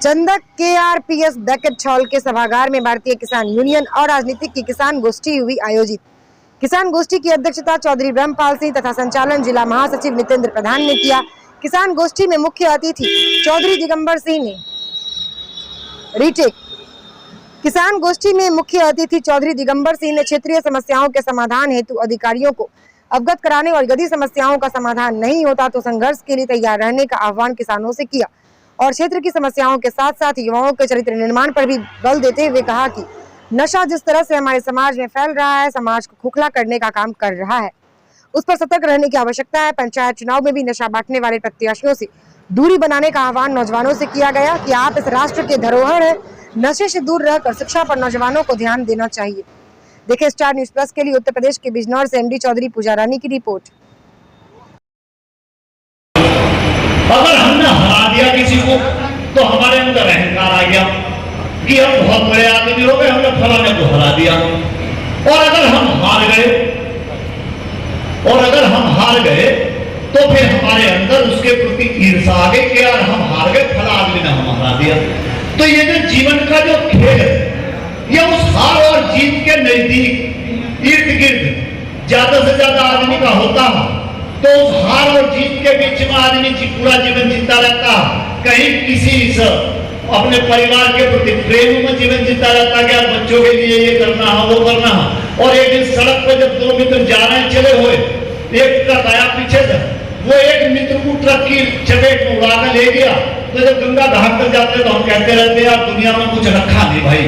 Chandak KRPS bracket छौल के सभागार में भारतीय किसान यूनियन और राजनीतिक की किसान गोष्ठी हुई आयोजित। किसान गोष्ठी की अध्यक्षता चौधरी ब्रह्मपाल सिंह तथा संचालन जिला महासचिव नितेंद्र प्रधान ने किया। किसान गोष्ठी में मुख्य अतिथि चौधरी दिगंबर सिंह ने किसान गोष्ठी में मुख्य अतिथि चौधरी दिगंबर सिंह ने क्षेत्रीय समस्याओं के समाधान हेतु अधिकारियों को अवगत कराने और यदि समस्याओं का समाधान नहीं होता तो संघर्ष के लिए तैयार रहने का आह्वान किसानों से किया और क्षेत्र की समस्याओं के साथ साथ युवाओं के चरित्र निर्माण पर भी बल देते हुए कहा कि नशा जिस तरह से हमारे समाज में फैल रहा है, समाज को खोखला करने का काम कर रहा है, उस पर सतर्क रहने की आवश्यकता है। पंचायत चुनाव में भी नशा बांटने वाले प्रत्याशियों से दूरी बनाने का आह्वान नौजवानों से किया गया कि आप इस राष्ट्र के धरोहर है, नशे से दूर रहकर शिक्षा पर नौजवानों को ध्यान देना चाहिए। देखिए स्टार न्यूज प्लस के लिए उत्तर प्रदेश के बिजनौर से MD चौधरी पूजा रानी की रिपोर्ट। अगर हमने हरा दिया किसी को तो हमारे अंदर अहंकार आ गया कि हम बहुत बड़े आदमी हो गए, हमने फलाने को हरा दिया। और अगर हम हार गए तो फिर हमारे अंदर उसके प्रति ईर्ष्या आ गई कि यार हम हार गए, फला आदमी ने हम हरा दिया। तो ये जो जीवन का जो खेल है, ये उस हार और जीत के नजदीक इर्द गिर्द ज्यादा से ज्यादा आदमी का होता है, तो उस हार और जीत के बीच में आदमी पूरा जीवन जीता रहता है। कहीं किसी अपने परिवार के प्रति प्रेम में जीवन जीता रहता है, बच्चों के लिए ये करना है, वो करना है। और एक दिन सड़क पर जब दो मित्र जा रहे हैं, चले हुए, एक ट्रक आया पीछे से, वो एक मित्र को ट्रक की चपेट में उड़ा कर ले गया। तो जब गंगा घाट पर जाते तो हम कहते रहते यार दुनिया में कुछ रखा नहीं भाई,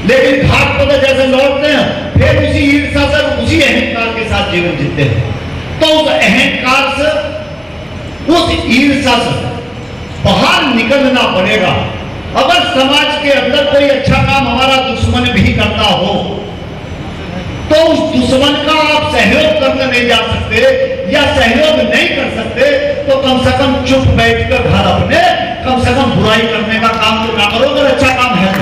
लेकिन घाट पर जैसे लौटते हैं फिर उसी ईर्ष्या से, उसी अहंकार के साथ जीवन जीते हैं। तो उस अहंकार से, उस ईर्ष्या से बाहर निकलना पड़ेगा। अगर समाज के अंदर कोई अच्छा काम हमारा दुश्मन भी करता हो तो उस दुश्मन का आप सहयोग करने नहीं जा सकते या सहयोग नहीं कर सकते तो कम से कम चुप बैठकर घर अपने कम से कम बुराई करने का काम तो ना करो, अगर अच्छा काम है।